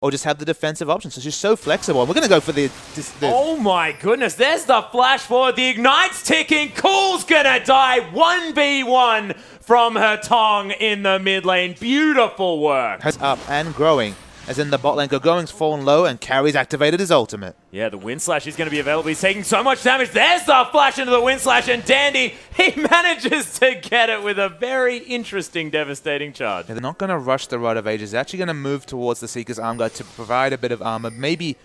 or just have the defensive option. So she's so flexible. And we're going to go for the... Oh my goodness, there's the flash forward. The Ignite's ticking. Cool's going to die. 1v1 from Hetong in the mid lane. Beautiful work. Up and growing. As in the bot lane, Gogoing's fallen low and Carry's activated his ultimate. Yeah, the Wind Slash is going to be available. He's taking so much damage. There's the flash into the Wind Slash, and Dandy, he manages to get it with a very interesting, devastating charge. Yeah, they're not going to rush the Rod of Ages. They're actually going to move towards the Seeker's Arm Guard to provide a bit of armor. Maybe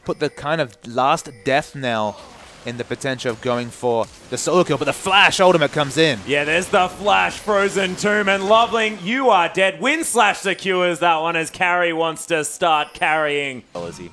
put the kind of last death knell in the potential of going for the solo kill, but the flash ultimate comes in. Yeah, there's the flash Frozen Tomb, and LoveLing, you are dead. Wind Slash secures that one as Carry wants to start carrying. Oh, as he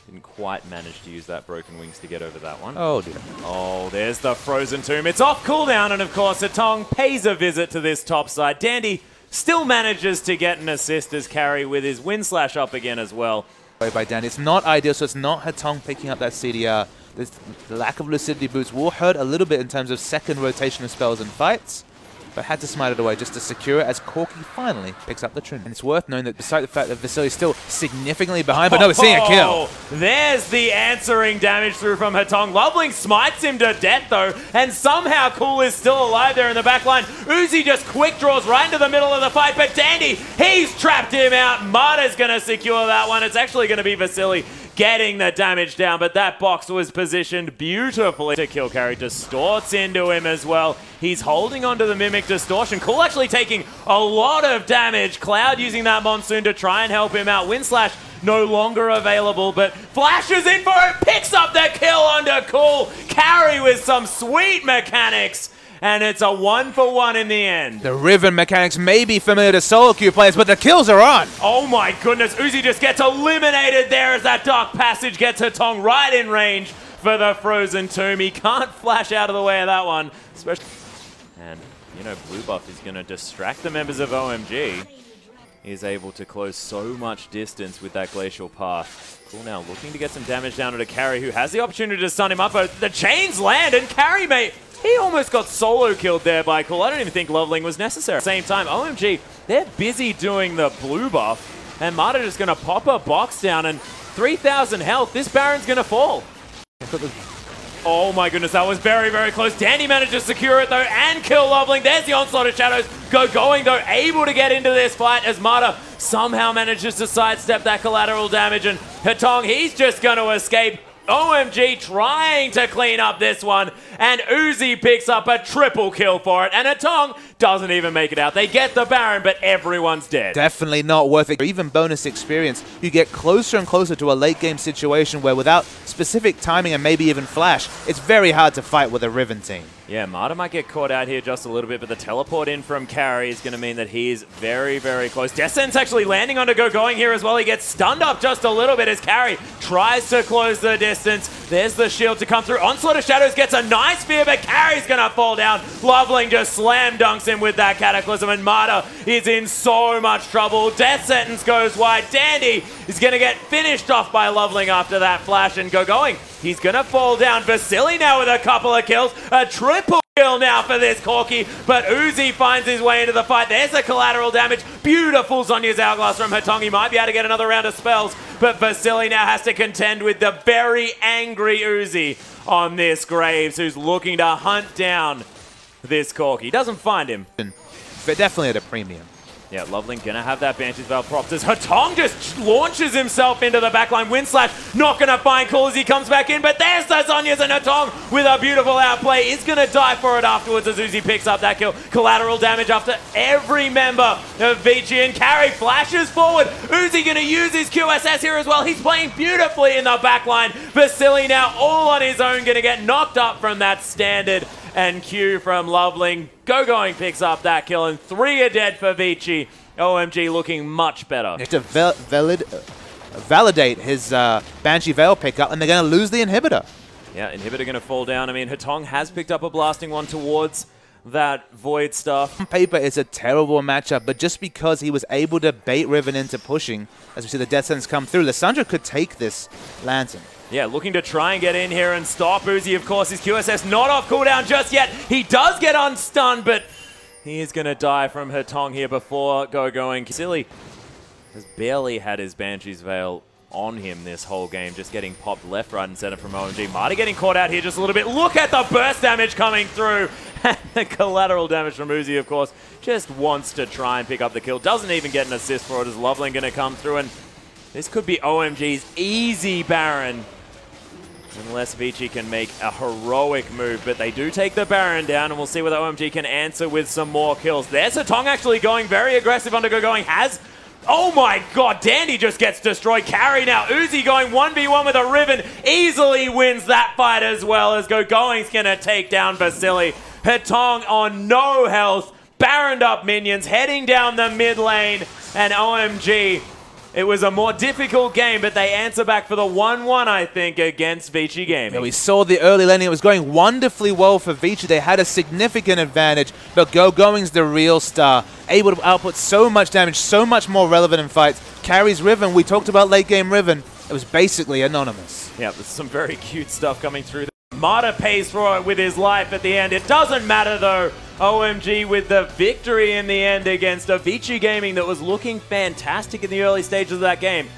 didn't quite manage to use that Broken Wings to get over that one. Oh dear. Oh, there's the Frozen Tomb. It's off cooldown, and of course, Hetong pays a visit to this top side. Dandy still manages to get an assist as Carry with his Wind Slash up again as well. By Dandy. It's not ideal, so it's not Hetong picking up that CDR. This lack of lucidity boots will hurt a little bit in terms of second rotation of spells and fights, but had to smite it away just to secure it as Corki finally picks up the trim. And it's worth knowing that despite the fact that Vasilli is still significantly behind, but no, we're seeing a kill. There's the answering damage through from Hetong. LoveLing smites him to death though, and somehow Cool is still alive there in the back line. Uzi just quick draws right into the middle of the fight, but Dandy, he's trapped him out. Mada's going to secure that one. It's actually going to be Vasilli getting the damage down, but that box was positioned beautifully to kill Carry. Distorts into him as well. He's holding onto the Mimic Distortion. Cool actually taking a lot of damage. Cloud using that Monsoon to try and help him out. Wind Slash no longer available, but flashes in for it, picks up the kill onto Cool. Carry with some sweet mechanics. And it's a 1-for-1 in the end. The Riven mechanics may be familiar to solo queue players, but the kills are on. Oh my goodness, Uzi just gets eliminated there as that Dark Passage gets Hetong right in range for the Frozen Tomb. He can't flash out of the way of that one. Especially, and, you know, Blue Buff is going to distract the members of OMG. He is able to close so much distance with that Glacial Path. Cool now looking to get some damage down to Carry, who has the opportunity to stun him up. The chains land, and Carry, mate, he almost got solo killed there by Cool. I don't even think LoveLing was necessary. At the same time, OMG, they're busy doing the blue buff, and Mata just going to pop a box down, and 3,000 health. This Baron's going to fall. Oh my goodness, that was very, very close. Dandy managed to secure it though and kill LoveLing. There's the Onslaught of Shadows. Gogoing though, able to get into this fight as Mata somehow manages to sidestep that collateral damage, and Hetong, he's just going to escape. OMG trying to clean up this one, and Uzi picks up a triple kill for it, and Hetong doesn't even make it out. They get the Baron, but everyone's dead. Definitely not worth it. Even bonus experience, you get closer and closer to a late game situation where without specific timing and maybe even flash, it's very hard to fight with a Riven team. Yeah, Mata might get caught out here just a little bit, but the teleport in from Carry is going to mean that he is very, very close. Descent's actually landing onto Gogoing here as well. He gets stunned up just a little bit as Carry tries to close the distance. There's the shield to come through. Onslaught of Shadows gets a nice spear, but Carry's going to fall down. LoveLing just slam dunks him with that Cataclysm, and Mata is in so much trouble. Death Sentence goes wide. Dandy is going to get finished off by LoveLing after that flash, and Gogoing, he's going to fall down. Vasilli now with a couple of kills. A triple kill now for this Corki, but Uzi finds his way into the fight. There's the collateral damage. Beautiful Zhonya's Hourglass from Hetong. He might be able to get another round of spells, but Vasilli now has to contend with the very angry Uzi on this Graves, who's looking to hunt down this Corki. Doesn't find him. But definitely at a premium. Yeah, LoveLing gonna have that Banshee's Veil propped as Hetong just launches himself into the backline. Wind Slash not gonna find Cool as he comes back in, but there's the Zhonya's, and Hetong with a beautiful outplay is gonna die for it afterwards as Uzi picks up that kill. Collateral damage after every member of Vici, and Carry flashes forward. Uzi gonna use his QSS here as well. He's playing beautifully in the backline. Vasilli now all on his own, gonna get knocked up from that standard. And Q from LoveLing. Gogoing picks up that kill, and 3 are dead for Vici. OMG looking much better. You have to validate his Banshee Veil pickup, and they're going to lose the inhibitor. Yeah, inhibitor going to fall down. I mean, Hetong has picked up a blasting one towards that Void stuff. On paper, it's a terrible matchup, but just because he was able to bait Riven into pushing, as we see the Death Sentence come through, Lissandra could take this Lantern. Yeah, looking to try and get in here and stop Uzi, of course. His QSS not off cooldown just yet. He does get unstunned, but he is going to die from Hetong here before Gogoing. Silly has barely had his Banshee's Veil on him this whole game, just getting popped left, right, and center from OMG. Marty getting caught out here just a little bit. Look at the burst damage coming through. And the collateral damage from Uzi, of course, just wants to try and pick up the kill. Doesn't even get an assist for it. Is LoveLing going to come through? And this could be OMG's easy Baron. Unless Vici can make a heroic move, but they do take the Baron down, and we'll see whether OMG can answer with some more kills. There's Hetong actually going very aggressive under Gogoing. Oh my god, Dandy just gets destroyed. Carry now. Uzi going 1v1 with a Riven. Easily wins that fight as well, as Gogoing's going to take down Vasilli. Hetong on no health. Baroned up minions, heading down the mid lane, and OMG... It was a more difficult game, but they answer back for the 1-1, I think, against Vici Gaming. Yeah, we saw the early laning. It was going wonderfully well for Vici. They had a significant advantage, but Gogoing's the real star. Able to output so much damage, so much more relevant in fights. Carries Riven. We talked about late game Riven. It was basically anonymous. Yeah, there's some very cute stuff coming through. Marta pays for it with his life at the end. It doesn't matter, though. OMG with the victory in the end against a Vici Gaming that was looking fantastic in the early stages of that game.